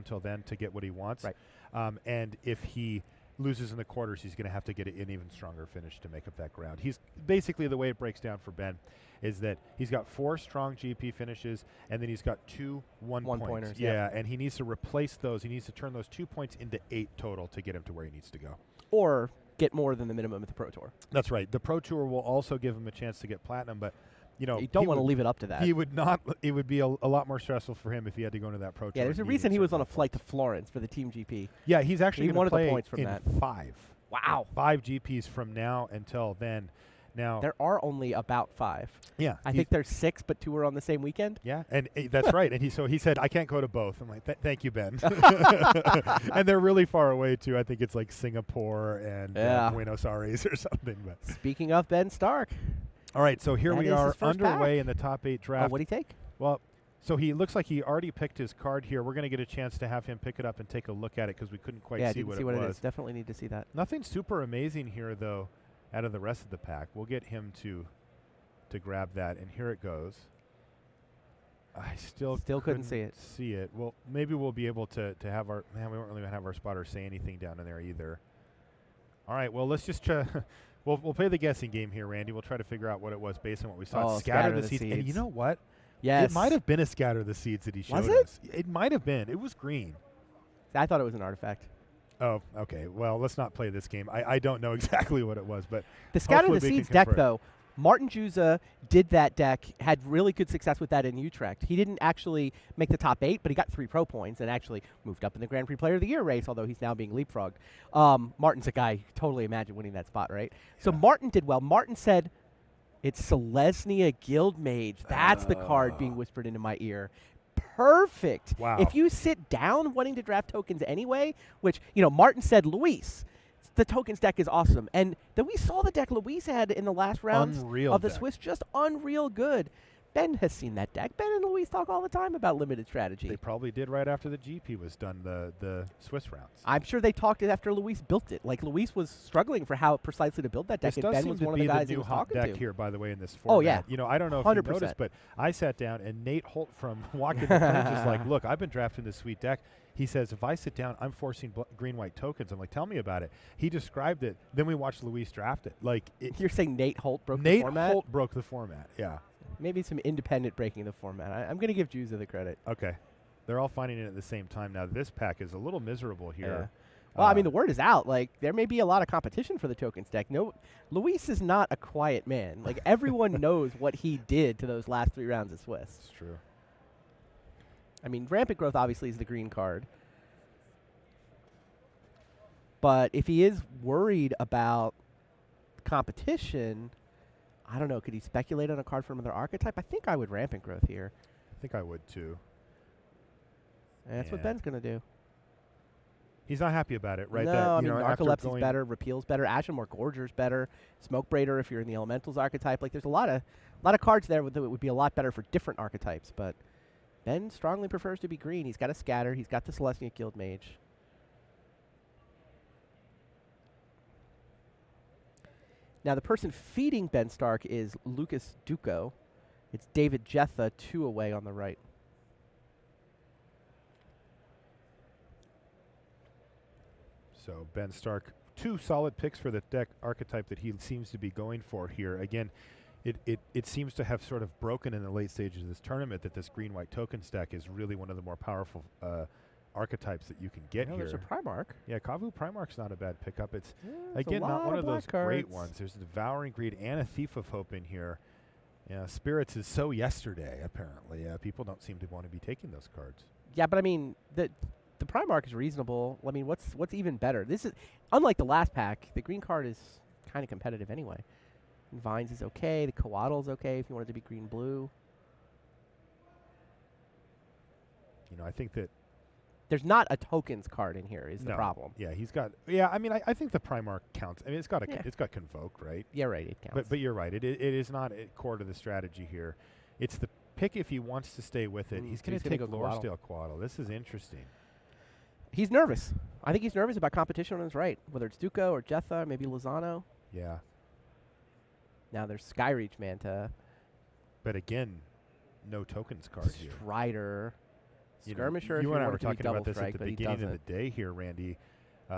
down till then to get what he wants. Right. And if he loses in the quarters, he's going to have to get an even stronger finish to make up that ground. He's basically, the way it breaks down for Ben is that he's got 4 strong GP finishes, and then he's got 2 one-pointers. Yeah, and he needs to replace those. He needs to turn those 2 points into 8 total to get him to where he needs to go. Or get more than the minimum at the Pro Tour. That's right. The Pro Tour will also give him a chance to get platinum, but you don't want to leave it up to that. He would not. It would be a lot more stressful for him if he had to go into that Pro Tour. Yeah, there's a reason he was on a flight to Florence for the Team GP. Yeah, he's actually going to play the points from in that. 5. Wow. 5 GPs from now until then. Now there are only about 5. Yeah, I think there's 6, but 2 are on the same weekend. Yeah, and that's right. And he said, I can't go to both. I'm like, thank you, Ben. And they're really far away too. I think it's like Singapore and Buenos Aires or something. But speaking of Ben Stark. All right, so here we are underway pack. in the top 8 draft. What'd he take? Well, so he looks like he already picked his card here. We're going to get a chance to have him pick it up and take a look at it because we couldn't quite see what it was. It is. Definitely need to see that. Nothing super amazing here, though, out of the rest of the pack. We'll get him to grab that, and here it goes. I still couldn't see it. Well, maybe we'll be able to have our – man, we won't really have our spotter say anything down in there either. All right, well, let's just try – we'll play the guessing game here, Randy. We'll try to figure out what it was based on what we saw. Scatter the seeds. seeds. And you know what? Yes. It might have been a scatter the seeds that he showed us. Was it? It might have been. It was green. I thought it was an artifact. Oh, okay. Well, let's not play this game. I don't know exactly what it was, but the Scatter the Seeds deck, though, Martin Juza did that deck, had really good success with that in Utrecht. He didn't actually make the top 8, but he got 3 pro points and actually moved up in the Grand Prix Player of the Year race, although he's now being leapfrogged. Martin's a guy you totally imagine winning that spot, right? Yeah. So Martin did well. Martin said, it's Selesnya Guildmage. That's the card being whispered into my ear. Perfect. Wow. If you sit down wanting to draft tokens anyway, which, Martin said, Luis, the tokens deck is awesome. And then we saw the deck Luis had in the last rounds of the Swiss, just unreal good. Ben has seen that deck. Ben and Luis talk all the time about limited strategy. They probably did right after the GP was done, the Swiss rounds. I'm sure they talked it after Luis built it. Like, Luis was struggling for how precisely to build that deck, and Ben was one of the guys he was talking to. This does seem to be the new hot deck here, by the way, in this format. Oh, yeah. I don't know if 100%. you noticed, but I sat down, and Nate Holt from Walking the Fringe is like, look, I've been drafting this sweet deck. He says, if I sit down, I'm forcing green-white tokens. I'm like, tell me about it. He described it. Then we watched Luis draft it. Like, you're saying Nate Holt broke the format? Nate Holt broke the format, yeah. Maybe some independent breaking of the format. I'm going to give Juza the credit. Okay. They're all finding it at the same time. Now, this pack is a little miserable here. Yeah. Well, the word is out. Like, there may be a lot of competition for the tokens deck. No, Luis is not a quiet man. Like, everyone knows what he did to those last 3 rounds of Swiss. It's true. Rampant Growth obviously is the green card. But if he is worried about competition, I don't know. Could he speculate on a card from another archetype? I think I would Rampant Growth here. I think I would, too. And that's what Ben's going to do. He's not happy about it, right? No, Narcolepsy's better, Repeal's better, Ashenmore Gorger's better, Smoke Braider if you're in the Elementals archetype. Like, there's a lot of cards there that would be a lot better for different archetypes. But Ben strongly prefers to be green. He's got a Scatter. He's got the Selesnya Guildmage. Now, the person feeding Ben Stark is Lucas Duco. It's David Jetha, 2 away on the right. So Ben Stark, 2 solid picks for the deck archetype that he seems to be going for here. Again, it seems to have sort of broken in the late stages of this tournament that this green-white token stack is really one of the more powerful archetypes that you can get here. There's a Primarch. Yeah, Kavu Primarch's not a bad pickup. It's, again, not one of those great ones. There's Devouring Greed and a Thief of Hope in here. Yeah, Spirits is so yesterday, apparently. People don't seem to want to be taking those cards. Yeah, but the Primarch is reasonable. What's even better? This is unlike the last pack. The green card is kind of competitive anyway. And Vines is okay. The Coatl is okay if you want it to be green-blue. I think that there's not a tokens card in here is the problem. Yeah, he's got. Yeah, I think the Primarch counts. it's got it's got Convoke, right? Yeah, right. It counts. But you're right. It is not core to the strategy here. It's the pick if he wants to stay with it. He's going to take Lordstale Coatl. This is interesting. He's nervous. I think he's nervous about competition on his right, whether it's Duco or Jetha, maybe Lozano. Yeah. Now there's Skyreach Manta. But again, no tokens card here. Strider. Skirmisher, if you you and I want were it to be talking about double this at strike, the but he beginning of the doesn't. day here, Randy,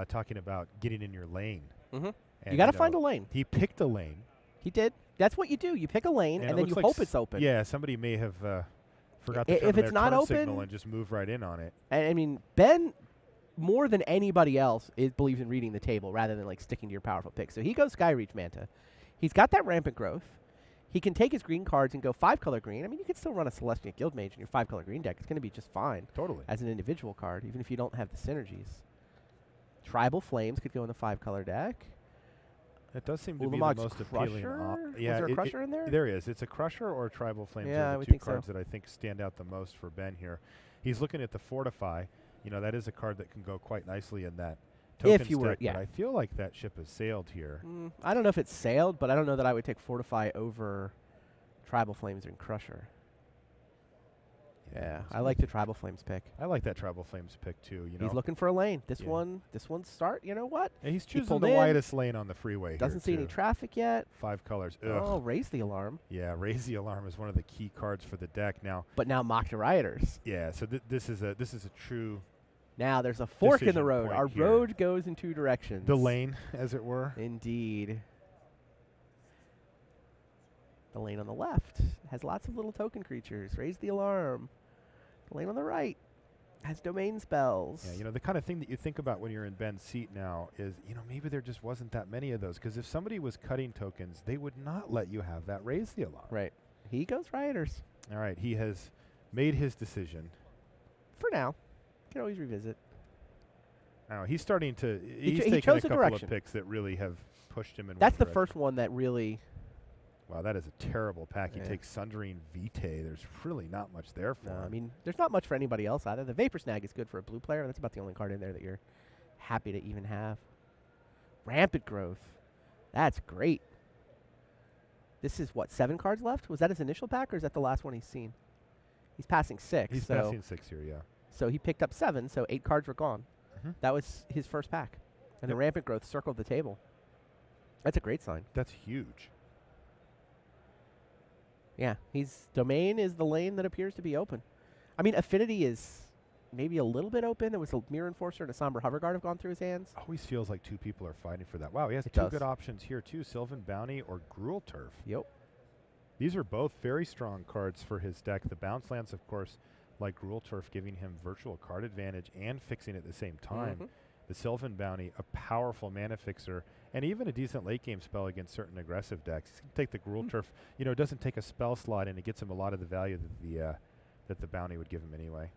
talking about getting in your lane. Mm-hmm. And, You got to find a lane. He picked a lane. He did. That's what you do. You pick a lane, and then you hope it's open. Yeah, somebody may have forgot to turn if on it's their not turn open, signal and just move right in on it. And I mean, Ben, more than anybody else, believes in reading the table rather than like sticking to your powerful pick. So he goes Skyreach Manta. He's got that rampant growth. He can take his green cards and go 5-color green. I mean, you could still run a Celestial Guildmage in your 5-color green deck. It's going to be just fine. Totally. As an individual card, even if you don't have the synergies. Tribal Flames could go in the 5-color deck. It does seem to be the Ulamog's most appealing. Yeah, was there a Crusher in there? There is. It's a Crusher or a Tribal Flames Yeah, are I the would two think so. cards that I think stand out the most for Ben here. He's looking at the Fortify. That is a card that can go quite nicely in that token If you were, deck, yeah. but I feel like that ship has sailed here. I don't know if it's sailed, but I don't know that I would take Fortify over Tribal Flames and Crusher. Yeah, I like the Tribal Flames pick. I like that Tribal Flames pick too. He's looking for a lane. This Yeah. one's start. You know what? And he's He choosing pulled the in. widest lane on the freeway. Doesn't see here any too. traffic yet. 5 colors. Ugh. Oh, raise the alarm. Yeah, Raise the Alarm is one of the key cards for the deck now. But now Mock to Rioters. Yeah, so this is a true Now there's a fork in the Decision road. point Our here. road goes in two directions. the lane, as it were. Indeed. The lane on the left has lots of little token creatures. Raise the alarm. The lane on the right has domain spells. Yeah, the kind of thing that you think about when you're in Ben's seat now is, maybe there just wasn't that many of those. Because if somebody was cutting tokens, they would not let you have that Raise the Alarm. Right. He goes Rioters. All right, he has made his decision. For now. Can always revisit. Now he's starting to. He He's taken chose a a couple direction. of picks that really have pushed him in. That's one the direction. first one that really. Wow, that is a terrible pack. Yeah. He takes Sundering Vitae. There's really not much there for him. I mean, there's not much for anybody else either. The Vapor Snag is good for a blue player. That's about the only card in there that you're happy to even have. Rampant Growth. That's great. This is, 7 cards left? Was that his initial pack, or is that the last one he's seen? He's passing 6. He's so passing 6 here, yeah. So he picked up 7, so 8 cards were gone. Mhm. That was his first pack. And the Yep. Rampant Growth circled the table. That's a great sign. That's huge. Yeah, Domain is the lane that appears to be open. I mean, Affinity is maybe a little bit open. There was a Mirror Enforcer and a Somber Hoverguard have gone through his hands. Always feels like 2 people are fighting for that. Wow, he has It 2 does. good options here, too. Sylvan Bounty or Gruul Turf. Yep. These are both very strong cards for his deck. The Bounce Lands, of course, like Gruul Turf, giving him virtual card advantage and fixing at the same time. Mhm. The Sylvan Bounty, a powerful mana fixer, and even a decent late game spell against certain aggressive decks. He's going to take the Gruul Turf. It doesn't take a spell slot, and it gets him a lot of the value that the Bounty would give him anyway.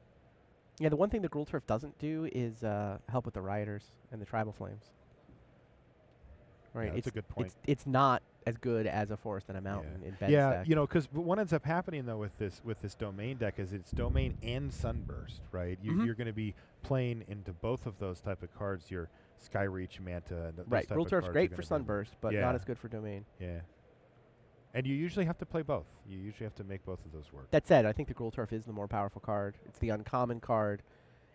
Yeah, the one thing the Gruul Turf doesn't do is help with the Rioters and the Tribal Flames. Right. Yeah, that's a good point. It's not as good as a Forest and a Mountain in Ben's Yeah, deck. because what ends up happening though with this Domain deck is it's Domain and Sunburst, right? Mhm. You're going to be playing into both of those type of cards. Your Skyreach, Manta, and those Right. type Gruul of Turf's cards great are for gonna be- Sunburst, but Yeah. not as good for Domain. Yeah. And you usually have to play both. You usually have to make both of those work. That said, I think the Gruul Turf is the more powerful card. It's the uncommon card.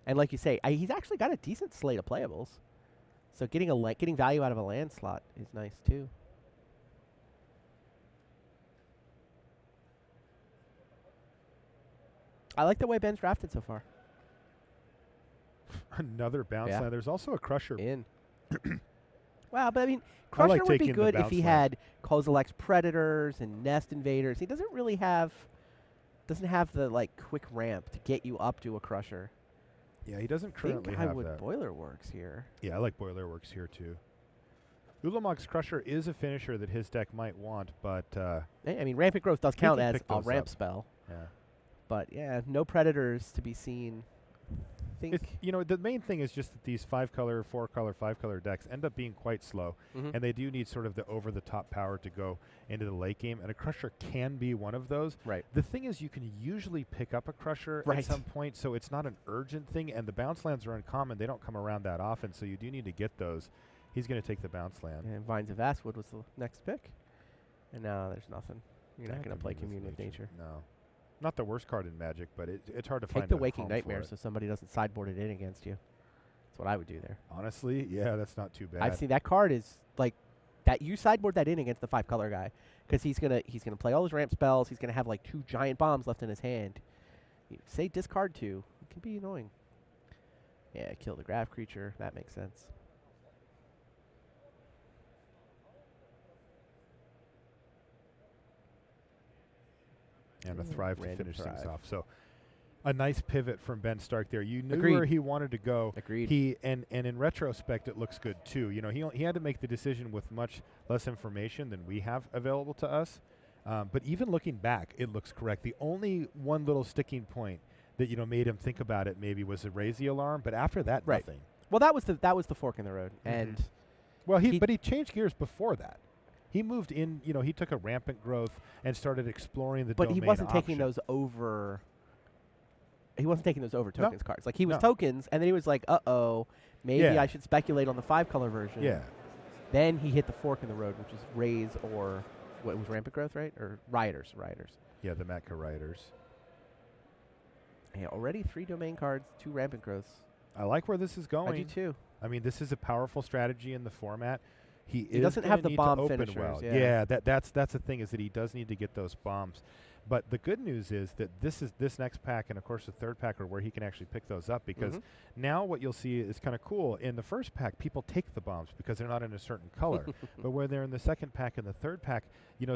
And like you say, he's actually got a decent slate of playables. So getting value out of a land slot is nice too. I like the way Ben's drafted so far. Another bounce Yeah. line. There's also a Crusher. In. Well, but I mean, I like Crusher would be taking the good if bounce he line. had Kozilek's Predators and Nest Invaders. He doesn't really have the quick ramp to get you up to a Crusher. Yeah, he doesn't I think currently I have would that. Boilerworks here. Yeah, I like Boilerworks here too. Ulamog's Crusher is a finisher that his deck might want, but I mean, Rampant Growth does count can as pick a those ramp up. spell. yeah. But yeah, no Predators to be seen. I think. The main thing is just that these 5-color, 4-color, 5-color decks end up being quite slow, Mhm. and they do need sort of the over-the-top power to go into the late game, and a Crusher can be one of those. Right. The thing is, you can usually pick up a Crusher Right. at some point, so it's not an urgent thing, and the bounce lands are uncommon. They don't come around that often, so you do need to get those. He's going to take the bounce land. And Vines of Vastwood was the next pick. And now there's nothing. You're not Yeah, going to play Commune with Nature. No. Not the worst card in Magic, but it's hard to Take find the a Waking home for Nightmare it. so somebody doesn't sideboard it in against you. That's what I would do there. Honestly, yeah, that's not too bad. I've seen that card is like that. You sideboard that in against the 5-color guy because he's gonna play all his ramp spells. He's gonna have like 2 giant bombs left in his hand. You say discard 2, can be annoying. Yeah, kill the graph creature. That makes sense. And a Thrive to Random finish Thrive. things off. So a nice pivot from Ben Stark there. You knew Agreed. where he wanted to go. Agreed. And in retrospect, it looks good too. You know, he had to make the decision with much less information than we have available to us. But even looking back, it looks correct. The only one little sticking point that made him think about it maybe was to raise the alarm. But after that, Right. nothing. Well, that was the fork in the road, and Well, but he changed gears before that. He moved in. He took a rampant growth and started exploring the. but he domain wasn't option. taking those over. He wasn't taking those over No. tokens cards. Like he was No. tokens, and then he was like, "Uh-oh, maybe Yeah. I should speculate on the 5-color version." Yeah. Then he hit the fork in the road, which is raise or what was rampant growth, right? Or rioters. Yeah, the Matka Riders. Yeah, already 3 domain cards, 2 rampant growths. I like where this is going. I do too. I mean, this is a powerful strategy in the format. He doesn't have the need bomb to open finishers, well. yeah. That's the thing, is that he does need to get those bombs. But the good news is that this next pack and of course the third pack are where he can actually pick those up, because now what you'll see is kind of cool. In the first pack, people take the bombs because they're not in a certain color. But when they're in the second pack and the third pack,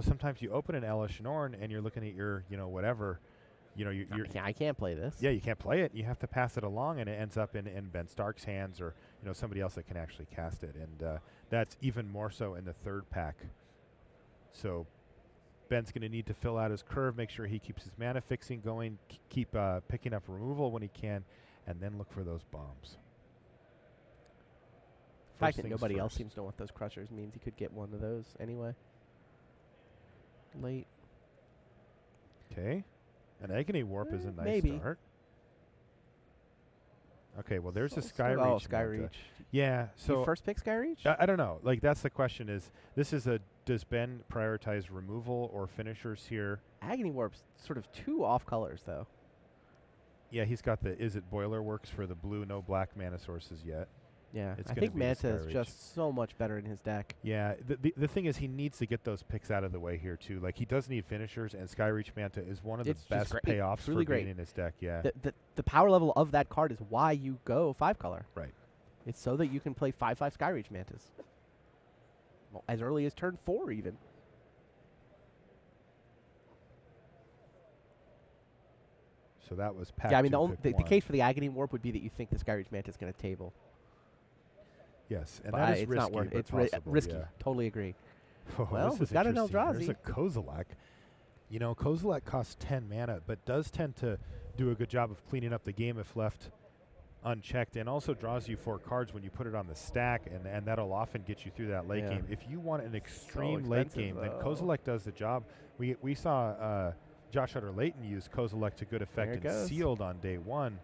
sometimes you open an Elish Norn and you're looking at your whatever. I can't play this. Yeah, you can't play it. You have to pass it along, and it ends up in Ben Stark's hands, or somebody else that can actually cast it, and that's even more so in the third pack. So Ben's going to need to fill out his curve, make sure he keeps his mana fixing going, keep picking up removal when he can, and then look for those bombs. The fact that nobody else seems to know what those crushers means, he could get one of those anyway. Late. Okay. An Agony Warp is a nice maybe. start. Okay, well, there's a So Sky Reach. Oh, Sky Reach. Yeah, So so first pick Sky Reach? I don't know. Like, that's the question is, does Ben prioritize removal or finishers here? Agony Warp's sort of 2 off colors, though. Yeah, he's got is it Boiler Works for the blue, no black mana sources yet. Yeah, It's I gonna think be the Manta Sky is Reach. just so much better in his deck. Yeah, the thing is, he needs to get those picks out of the way here, too. Like, he does need finishers, and Sky Reach Manta is one of It's the just best great. payoffs It's really for being great. in his deck, yeah. The power level of that card is why you go 5-color. Right. It's so that you can play 5/5 Sky Reach Mantas. Well, as early as turn 4, even. So that was pack Yeah, I mean, two, pick the one. case for the Agony Warp would be that you think the Sky Reach Manta is going to table. Yes, and But that is it's risky, not worth but it's possible, risky. yeah. Totally agree. Oh, Well, this we've is got an interesting. There's Eldrazi. a Kozilek. Kozilek costs 10 mana, but does tend to do a good job of cleaning up the game if left unchecked, and also draws you 4 cards when you put it on the stack, and that'll often get you through that late Yeah. game. If you want an extreme late expensive, game, then though. Kozilek does the job. We saw Josh Utter-Layton use Kozilek to good effect There it and goes. sealed on day 1.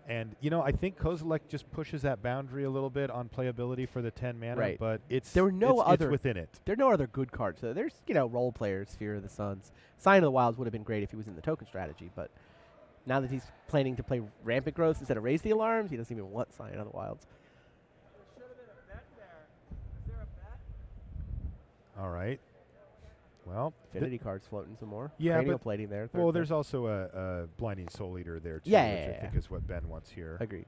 And, I think Kozilek just pushes that boundary a little bit on playability for the 10 mana, Right. but it's There were no it's other- within it. There are no other good cards. So there's, role players, Sphere of the Suns. Sign of the Wilds would have been great if he was in the token strategy, but now that he's planning to play Rampant Growth instead of Raise the Alarms, he doesn't even want Sign of the Wilds. All right. Well, Affinity cards floating some more. Yeah, Cranial but- plating there. well, third there's pick. also a Blinding Soul Eater there, too, Yeah, which yeah, I think yeah. is what Ben wants here. Agreed.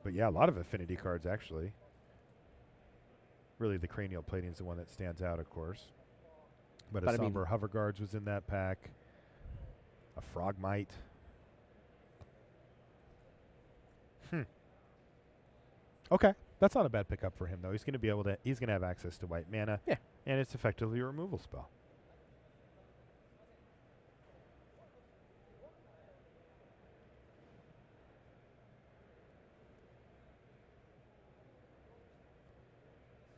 But, yeah, a lot of affinity cards, actually. Really, the Cranial Plating is the one that stands out, of course. But But a I mean- Somber Hover Guards was in that pack. A Frogmite. Okay. That's not a bad pickup for him, though. He's going to have access to white mana. Yeah. And it's effectively a removal spell.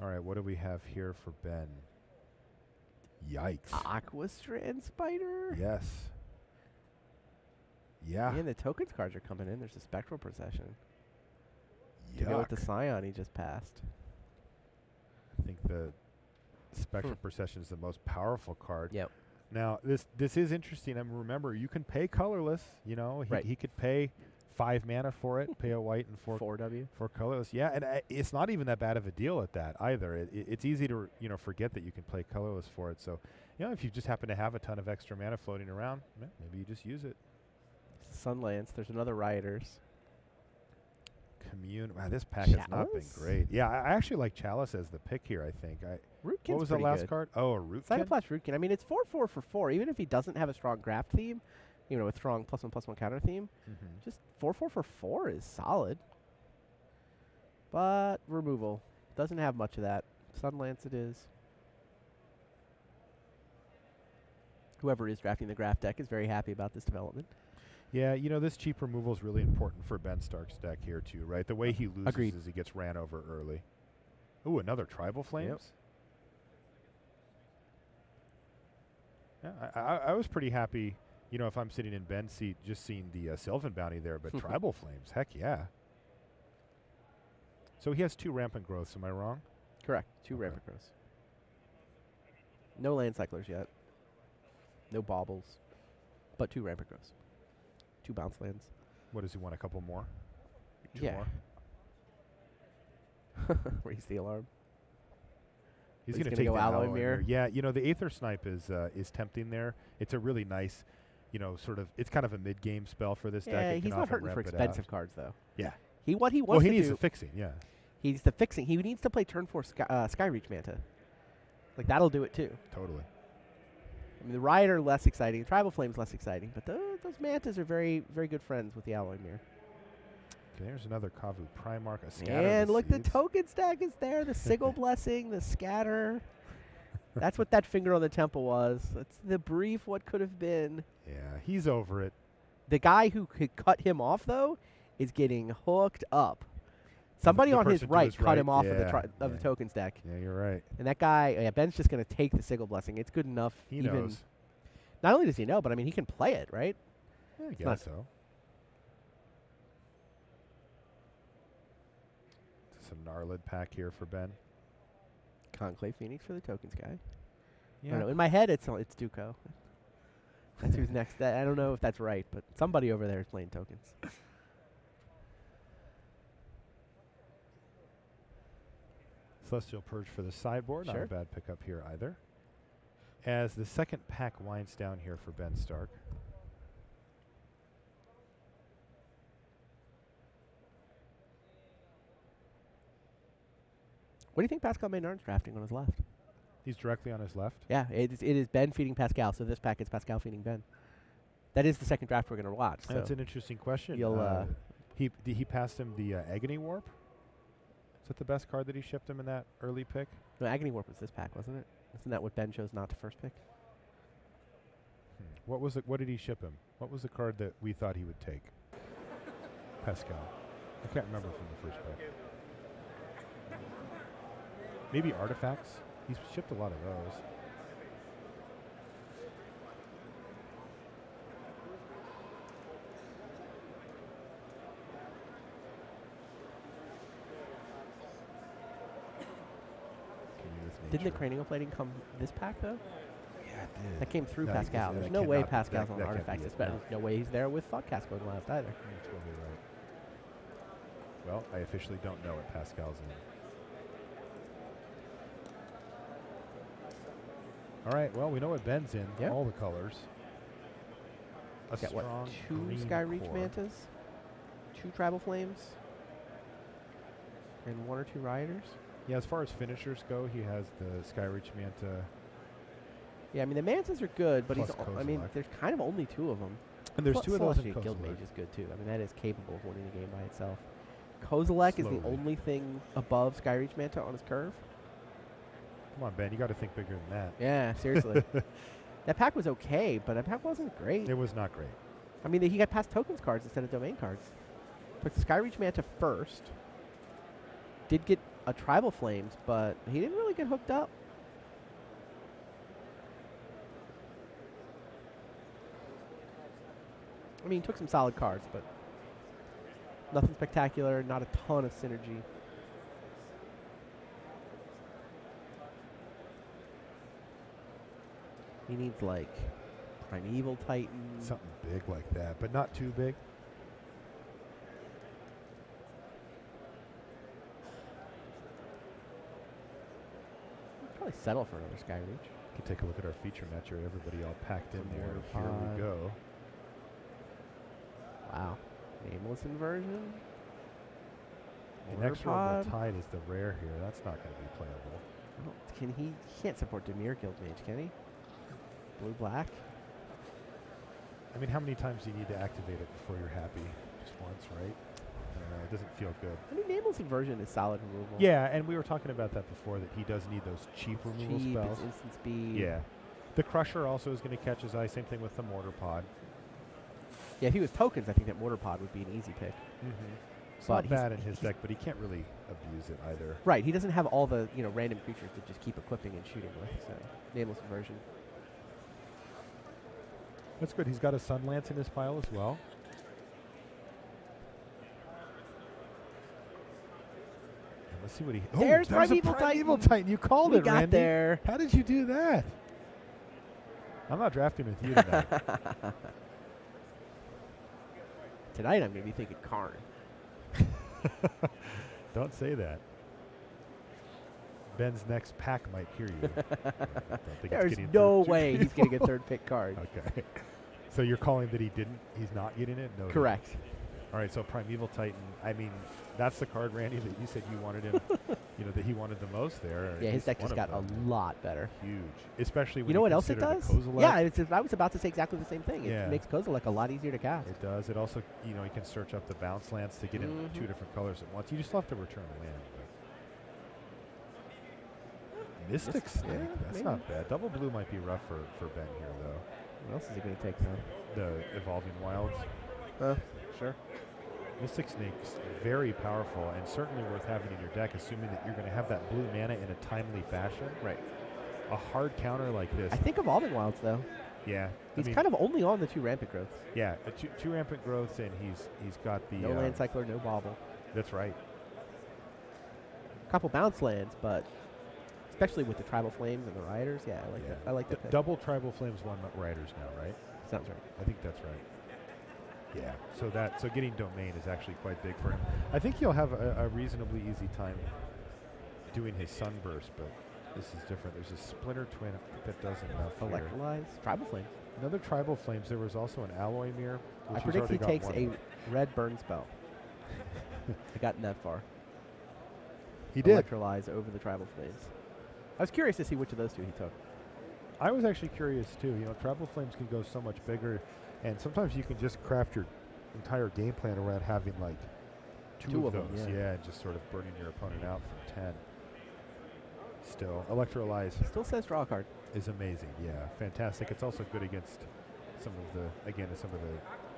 All right, what do we have here for Ben? Yikes. Aqua Strand Spider? Yes. Yeah. And the tokens cards are coming in. There's a Spectral Procession. To go with the Yuck. Scion he just passed. I think the Spectral Procession is the most powerful card. Yep. Now, this is interesting. I mean, remember, you can pay colorless. Right. He could pay 5 mana for it, pay a white and 4W. for colorless. Yeah, and it's not even that bad of a deal at that either. It's easy to forget that you can play colorless for it. So, if you just happen to have a ton of extra mana floating around, maybe you just use it. Sunlance. There's another Rioters. Wow, this pack has not been Chalice? great. Yeah, I actually like Chalice as the pick here, I think. Rootkin's What was the pretty last good. card? Oh, a Rootkin? Cyclops Rootkin. I mean, it's 4/4 for 4. Even if he doesn't have a strong graph theme, you know, a strong +1/+1 counter theme, just 4/4 for 4 is solid. But removal doesn't have much of that. Sunlance it is. Whoever is drafting the graph deck is very happy about this development. Yeah, you know, this cheap removal is really important for Ben Stark's deck here, too, right? The way he loses Agreed. is he gets ran over early. Ooh, another Tribal Flames? Yeah, I was pretty happy, you know, if I'm sitting in Ben's seat, just seeing the Sylvan Bounty there, but Tribal Flames, heck yeah. So he has 2 Rampant Growths, am I wrong? Correct. 2 Rampant Growths. No Land Cyclers yet. No Baubles. But 2 Rampant Growths. 2 Bounce Lands. What does he want, a couple more? 2 Yeah. more? Raise the alarm. He's He's going to gonna take go the Alloy Alloy Mirror. Yeah, you know, the Aether Snipe is tempting there. It's a really nice, you know, sort of, it's kind of a mid-game spell for this deck. Yeah, It he's can not often hurting for ramp it expensive out. cards, though. Yeah. What he wants Well, he to needs do, the fixing, yeah. he's the fixing. He needs to play turn 4 Skyreach Manta. Like, that'll do it, too. Totally. I mean, the Rioter less exciting. Tribal Flame's less exciting. But those Mantas are very, very good friends with the Alloy Mirror. Okay, there's another Kavu Primarch, a Scatter. And look, the Seeds. token stack is there. The Sigil Blessing, the Scatter. That's what that finger on the temple was. That's the brief what could have been. Yeah, he's over it. The guy who could cut him off, though, is getting hooked up. Somebody The on his person to right his cut right, him off of the yeah, the token stack. Yeah, you're right. And that guy, yeah, Ben's just going to take the Sigil Blessing. It's good enough. He even knows. Not only does he know, but I mean, he can play it, right? Yeah, I not- guess so. Some Gnarlid pack here for Ben. Conclave Phoenix for the tokens guy. I Yeah. don't know. In my head, it's Duco. That's who's next. I don't know if that's right, but somebody over there is playing tokens. Celestial Purge for the sideboard. Not Sure. a bad pickup here either. As the second pack winds down here for Ben Stark. What do you think Pascal Maynard's drafting on his left? He's directly on his left. Yeah, it is Ben feeding Pascal, so this pack is Pascal feeding Ben. That is the second draft we're going to watch. So That's an interesting question. you'll, He passed him the Agony Warp. Is that the best card that he shipped him in that early pick? no, Agony Warp was this pack, wasn't it? Isn't that what Ben chose not to first pick? What was it? What did he ship him? What was the card that we thought he would take? Pascal. I can't remember from the first pick. Maybe Artifacts. He's shipped a lot of those. Didn't the cranial plating come this pack, though? Yeah, it did. That came through No, Pascal. that There's no way cannot be- Pascal's that- on that can't Artifacts. be it, There's no. no way he's there with Thoughtcast going last either. You're totally right. Well, I officially don't know what Pascal's in. All right, well, we know what Ben's in. Yeah. All the colors. A Got strong what? 2 green Skyreach core. Mantas, 2 Tribal Flames, and 1 or 2 Rioters. Yeah, as far as finishers go, he has the Skyreach Manta. Yeah, I mean the Mantas are good, but Plus I mean, Kozilek. there's kind of only 2 of them. And there's 2 of those in Celestial Guild Kozilek. Mage is good too. I mean that is capable of winning the game by itself. Kozilek is the Slowly. only thing above Skyreach Manta on his curve. Come on, Ben, you got to think bigger than that. Yeah, seriously. That pack was okay, but that pack wasn't great. It was not great. I mean, he got past tokens cards instead of domain cards. Took the Skyreach Manta first. Did get a Tribal Flames, but he didn't really get hooked up. I mean, he took some solid cards, but nothing spectacular, not a ton of synergy. He needs, like, Primeval Titan. Something big like that, but not too big. Probably settle for another Skyreach. You can take a look at our feature match here. Everybody all packed in Some there. Water Here Pod. we go. Nameless inversion. Inexorable Tide is the rare here. That's not going to be playable. Oh, he can't support Dimir Guildmage, can he? Blue-black? I mean, how many times do you need to activate it before you're happy? Just once, right? I don't know. It doesn't feel good. I mean, Nameless inversion is solid removal. Yeah, and we were talking about that before, that he does need those cheap removal spells. It's instant speed. Yeah. The Crusher also is going to catch his eye. Same thing with the Mortar Pod. Yeah, if he was tokens, I think that Mortar Pod would be an easy pick. It's not bad in his deck, but he can't really abuse it either. Right, he doesn't have all the random creatures to just keep equipping and shooting with. So, Nameless inversion. That's good. He's got a Sun Lance in his pile as well. And let's see what he. There's Primeval Titan. You called it, got Randy. there. How did you do that? I'm not drafting with you tonight. Tonight I'm going to be thinking Karn. Don't say that. Ben's next pack might hear you. There's no way he's getting a third pick card. Okay. So you're calling that he's not getting it? No. Correct. All right, so Primeval Titan, I mean, that's the card, Randy, that you said you wanted him, that he wanted the most there. Yeah, his deck just got a lot better. Huge. Especially when you know what else it does? Yeah, I was about to say exactly the same thing. It makes Kozilek a lot easier to cast. It does. It also, you can search up the bounce lands to get in two different colors at once. You just have to return a land. Mystic Snake, that's not bad. Double blue might be rough for Ben here, though. What else is he going to take, though? The Evolving Wilds. Sure. Mystic Snake's very powerful and certainly worth having in your deck, assuming that you're going to have that blue mana in a timely fashion. Right. A hard counter like this. I think Evolving Wilds, though. Yeah. He's kind of only on the 2 rampant growths. Yeah, two rampant growths, and he's got the... No land cycler, no bauble. That's right. A couple bounce lands, but... Especially with the Tribal Flames and the Riders. Yeah, I like that. I like that. Double Tribal Flames, 1 Riders now, right? Sounds right. I think that's right. Yeah. So getting Domain is actually quite big for him. I think he'll have a reasonably easy time doing his Sunburst, but this is different. There's a Splinter Twin that does enough here. Electrolyze. Tribal Flames. Another Tribal Flames. There was also an Alloy Mirror. I predict he takes a red burn spell. I gotten that far. He did. Electrolyze over the Tribal Flames. I was curious to see which of those 2 he took. I was actually curious too. Tribal Flames can go so much bigger, and sometimes you can just craft your entire game plan around having like two of those. Yeah, and just sort of burning your opponent out from 10. Still, Electrolyze still says draw a card. Is amazing. Yeah, fantastic. It's also good against some of the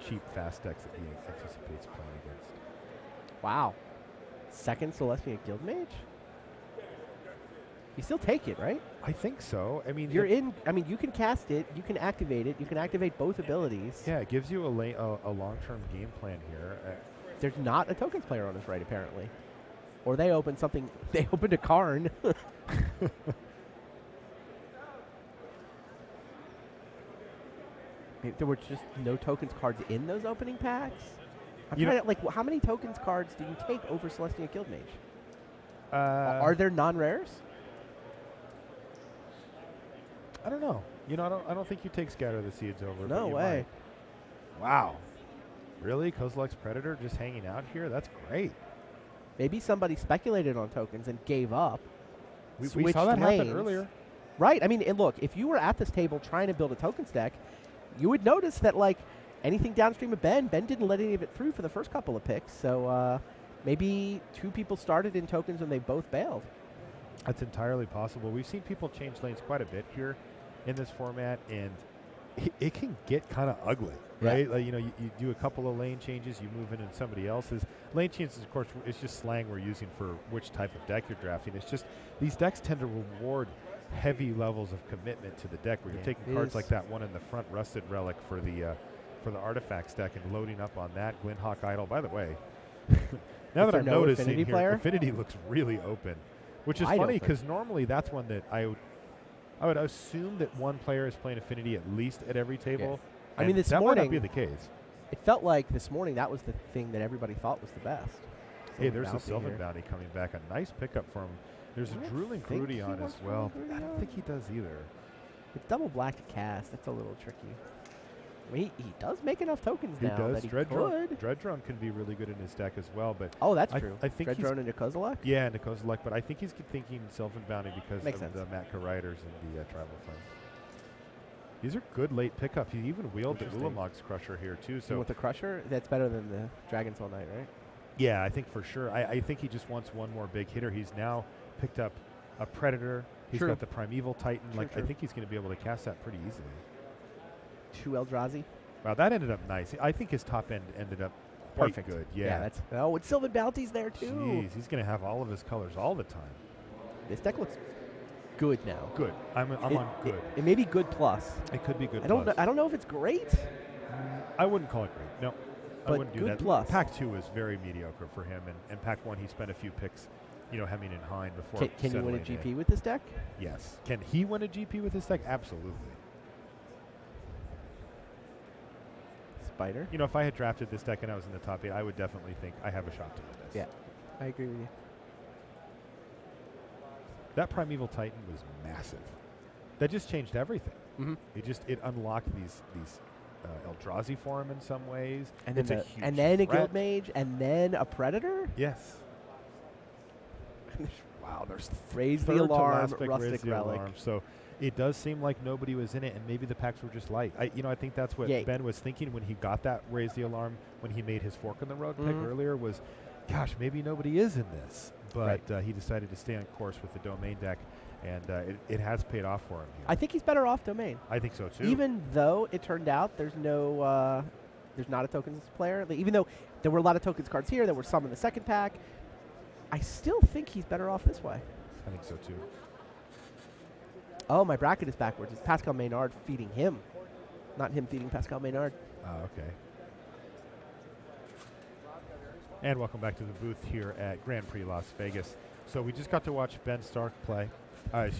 cheap fast decks that he anticipates playing against. Wow, second Celestia Guildmage. You still take it, right? I think so. I mean, you can cast it, you can activate it, you can activate both abilities. Yeah, it gives you a long-term game plan here. There's not a tokens player on his right, apparently. Or they opened something. They opened a Karn. There were just no tokens cards in those opening packs. How many tokens cards do you take over Celestia Guildmage? Are there non-rares? I don't know. I don't think you take Scatter the Seeds over. No way. Wow. Really? Kozilek's Predator just hanging out here? That's great. Maybe somebody speculated on tokens and gave up. We saw that happen earlier. Right. I mean, and look, if you were at this table trying to build a tokens deck, you would notice that, anything downstream of Ben didn't let any of it through for the first couple of picks. So maybe 2 people started in tokens and they both bailed. That's entirely possible. We've seen people change lanes quite a bit here in this format, and it can get kind of ugly, right? Yeah. You do a couple of lane changes, you move in somebody else's. Lane changes, of course, it's just slang we're using for which type of deck you're drafting. It's just these decks tend to reward heavy levels of commitment to the deck, where you're taking cards like that one in the front, Rusted Relic, for the Artifacts deck, and loading up on that. Glynhawk Idol, by the way. Now that I'm noticing here, Affinity looks really open. Which is funny, because normally that's one that I would assume that one player is playing Affinity at least at every table. Yeah. I mean, this that morning might not be the case. It felt like this morning that was the thing that everybody thought was the best. Hey, there's a Sylvan Bounty coming back. A nice pickup from. There's a Drooling Broody on as well. I don't think he does either. It's double black to cast. That's a little tricky. He does make enough tokens He now does. that he Dreadrone could. Dreadrone can be really good in his deck as well, but Oh, that's I, true. I think he's Dreadrone and Kozilek? yeah, Nikozalek, but I think he's thinking Sylvan Bounty because Makes of sense. the Matka Riders and the Tribal Fund. These are good late pickup. He even wheeled the Interesting. Ulamog's Crusher here too. So So with the Crusher, that's better than the Dragon Soul Knight, right? yeah, I think for sure. I think he just wants one more big hitter. He's now picked up a Predator. He's True. got the Primeval Titan. True, I true. think he's going to be able to cast that pretty easily. 2 Eldrazi. Wow, that ended up nice. I think his top end ended up quite Perfect. good. Yeah. That's with Sylvan Bounty's there too. Jeez, he's going to have all of his colors all the time. This deck looks good now. Good. I'm on good. It may be good plus. It could be good. I don't know. plus. I don't know if it's great. I wouldn't call it great. No, I But wouldn't do good that. plus. Pack 2 was very mediocre for him, and Pack 1 he spent a few picks, hemming and hawing before. Can you win a settling GP in. with this deck? Yes. Can he win a GP with this deck? Absolutely. Spider. If I had drafted this deck and I was in the top 8, I would definitely think I have a shot to win this. Yeah, I agree with you. That Primeval Titan was massive. That just changed everything. Mm-hmm. It unlocked these Eldrazi for him in some ways. And It's then a huge a Guild threat. Mage, and then a Predator. Yes. Wow, there's Raise the third to alarm, last pick, Rustic raise the Relic. alarm. So it does seem like nobody was in it, and maybe the packs were just light. I think that's what Yeah. Ben was thinking when he got that raise the alarm when he made his fork in the road pick Mhm. earlier was, gosh, maybe nobody is in this. But he decided to stay on course with the domain deck, and it has paid off for him here. I think he's better off Domain. I think so too. Even though it turned out there's not a tokens player. Even though there were a lot of tokens cards here, there were some in the second pack. I still think he's better off this way. I think so too. Oh, my bracket is backwards. It's Pascal Maynard feeding him, not him feeding Pascal Maynard. Okay. And welcome back to the booth here at Grand Prix Las Vegas. So we just got to watch Ben Stark play. Excuse